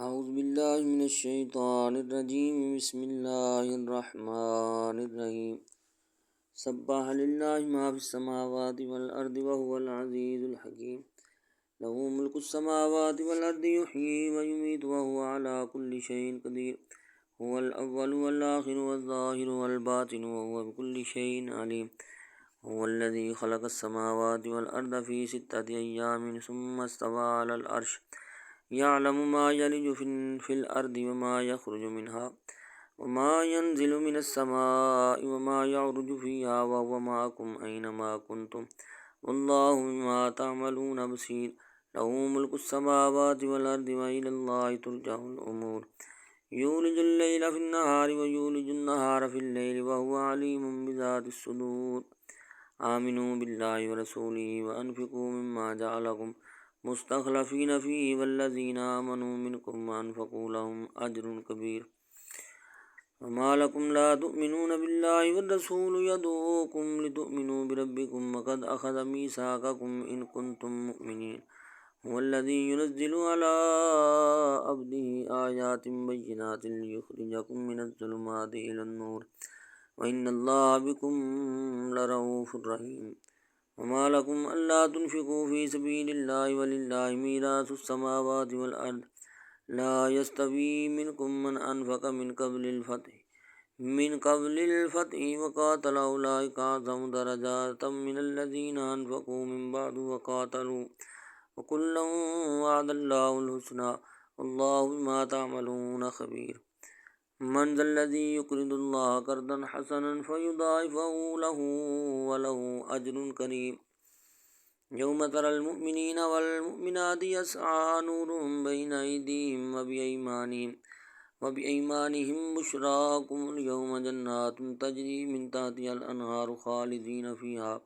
اعوذ باللہ من الشیطان الرجیم بسم اللہ الرحمن الرحیم سبح للہ ما فی السماوات والارض وهو العزیز الحکیم له ملک السماوات والارض یحیی ویمیت وهو على كل شیء قدیر هو الاول والآخر والظاہر والباطن وهو بكل شیء علیم هو الذی خلق السماوات والارض فی ستة ایام ثم استوى على العرش يعلم ما يلج في الأرض وما يخرج منها وما ينزل من السماء وما يعرج فيها وهو معكم أينما كنتم والله بما تعملون بصير له ملك السماوات والأرض وإلى الله ترجع الأمور يولج الليل في النهار ويولج النهار في الليل وهو عليم بذات الصدور آمنوا بالله ورسوله وأنفقوا مما جعلكم مستخلفین فیہ والذین آمنوا منکم وانفقوا لهم اجر کبیر وما لکم لا تؤمنون باللہ والرسول یدعوکم لتؤمنوا بربکم وقد اخذ میثاقکم ان کنتم مؤمنین هو الذی ينزل على عبده آیات بینات لیخرجکم من الظلمات الى النور وان اللہ بکم لرؤوف رحیم وما لكم ألا تنفقوا في سبيل الله ولله ميراث السماوات والأرض لا يستوي منكم من أنفق من قبل الفتح وقاتل أولئك أعظم درجات من الذين أنفقوا من بعد وقاتلوا وكلا وعد الله الحسنى والله بما تعملون خبير من ذا الذي يقرض الله قرضا حسنا فيضاعفه له وله أجر كريم يوم ترى المؤمنين والمؤمنات يسعى نورهم بين أيديهم وبأيمانهم بشراكم اليوم جنات تجري من تحتها الأنهار خالدين فيها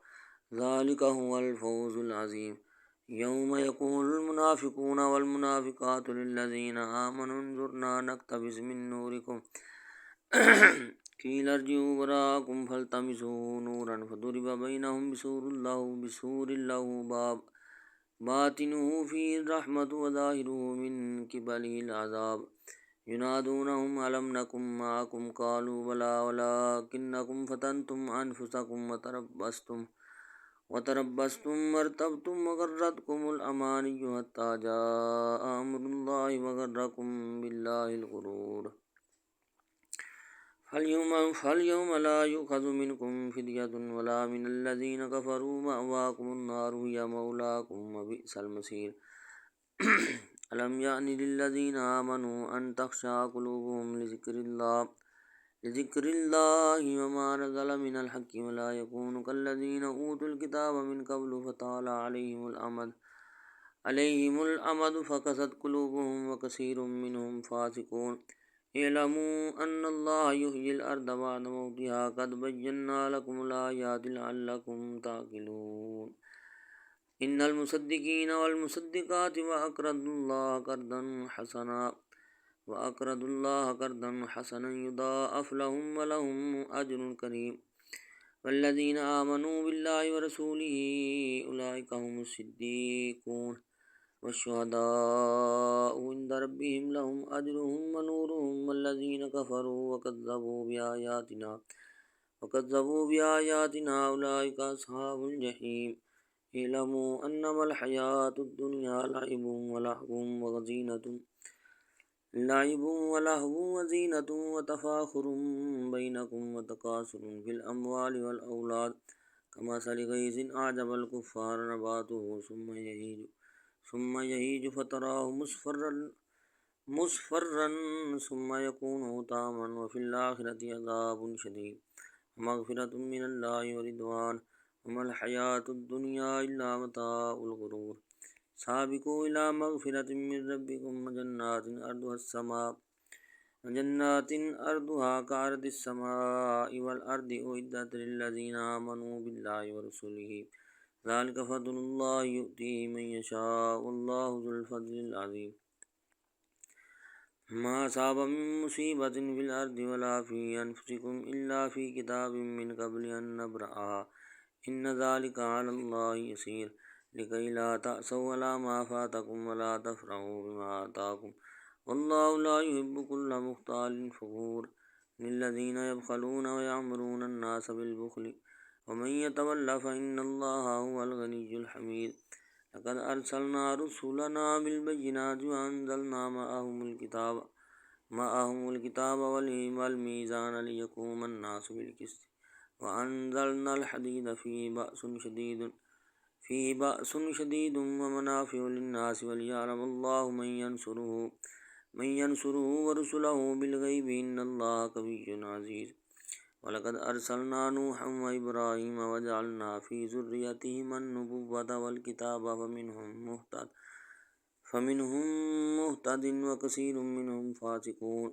ذلك هو الفوز العظيم يوم يقول المنافقون والمنافقات للذين آمنوا انظرنا نقتبس من نوركم قيل ارجعوا وراءكم فالتمسوا نورا فضرب بينهم بسور له باب باطنه فيه الرحمة وظاهره من قبله العذاب ينادونهم ألم نكن معكم قالوا بلى ولكنكم فتنتم أنفسكم وتربصتم وارتبتم وغرتكم الأماني حتى جاء أمر الله وغركم بالله الغرور فاليوم لا يؤخذ منكم فدية ولا من الذين كفروا مأواكم النار هي مولاكم وبئس المصير ألم يأن للذين آمنوا أن تخشع قلوبهم لذكر الله وما نزل من الحق ولا يكونوا كالذين أوتوا الكتاب من قبل فطال عليهم الأمد فقست قلوبهم وكثير منهم فاسقون اعلموا أن الله يحيي الأرض بعد موتها قد بينا لكم الآيات لعلكم تعقلون إن المصدقين والمصدقات وأقرضوا الله قرضا حسنا يضاعف لهم ولهم أجر كريم والذين آمنوا بالله ورسوله أولئك هم الصديقون والشهداء عند ربهم لهم أجرهم ونورهم والذين كفروا وكذبوا بآياتنا أولئك أصحاب الجحيم اعلموا أنما الحياة الدنيا لعب ولهو وزينة وتفاخر بينكم وتكاثر في الأموال والأولاد كمثل غيث أعجب الكفار نباته ثم يهيج فتراه مصفرا ثم يكون هطاما وفي الآخرة عذاب شديد مغفرة من الله ورضوان وما الحياة الدنيا إلا متاع الغرور سابقوا إلى مغفرة من ربكم وجنات أرضها كأرض السماء والأرض أعدت للذين آمنوا بالله ورسوله ذلك فضل الله يؤتيه من يشاء والله ذو الفضل العظيم ما أصاب من مصيبة في الأرض ولا في أنفسكم إلا في كتاب من قبل أن نبرأها إن ذلك على الله يسير لكي لا تأسوا على ما فاتكم ولا تفرحوا بما آتاكم والله لا يحب كل مختال فخور للذين يبخلون ويأمرون الناس بالبخل ومن يتول فإن الله هو الغني الحميد لقد أرسلنا رسلنا بالبينات وأنزلنا معهم الكتاب والميزان ليقوم الناس بالقسط وأنزلنا الحديد فيه بأس شديد ومنافع للناس وليعلم الله من ينصره ورسله بالغيب إن الله قوي عزيز وَلَقَدْ أَرْسَلْنَا نُوحًا وَإِبْرَاهِيمَ وَجَعَلْنَا فِي ذُرِّيَّتِهِمَا النُّبُوَّةَ وَالْكِتَابَ فَمِنْهُم مُّهْتَدٍ وَكَثِيرٌ مِّنْهُمْ فَاسِقُونَ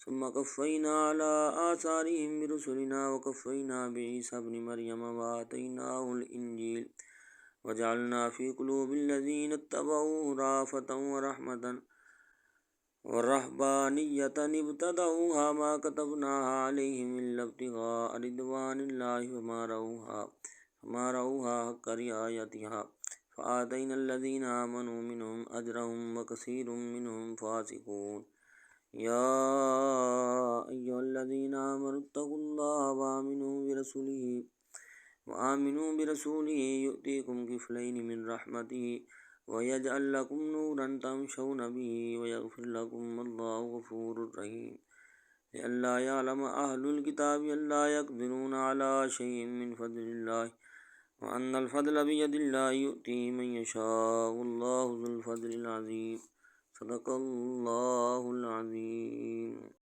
ثُمَّ قَفَّيْنَا عَلَىٰ آثَارِهِم بِرُسُلِنَا وَقَفَّيْنَا بِعِيسَى ابْنِ مَرْيَمَ وَآتَيْنَاهُ الْإِنجِيلَ وَجَعَلْنَا فِي قُلُوبِ الَّذِينَ اتَّبَعُوهُ رَأْفَةً وَرَحْمَةً وَالرَّهْبَانِيَّةَ ابْتَدَعُوهَا مَا كَتَبْنَاهَا عَلَيْهِمْ إِلَّا ابْتِغَاءَ رِضْوَانِ اللَّهِ فَمَا رَعَوْهَا حَقَّ رِعَايَتِهَا فَآتَيْنَا الَّذِينَ آمَنُوا مِنْهُمْ أَجْرَهُمْ وَكَثِيرٌ مِّنْهُمْ فَاسِقُونَ يَا أَيُّهَا الَّذِينَ آمَنُوا اتَّقُوا اللَّهَ وآمنوا برسوله يؤتيكم كفلين من رحمته ويجعل لكم نورا تمشون به ويغفر لكم والله غفور رحيم لئلا يعلم أهل الكتاب ألا يقدرون على شيء من فضل الله وأن الفضل بيد الله يؤتيه من يشاء والله ذو الفضل العظيم صدق الله العظيم.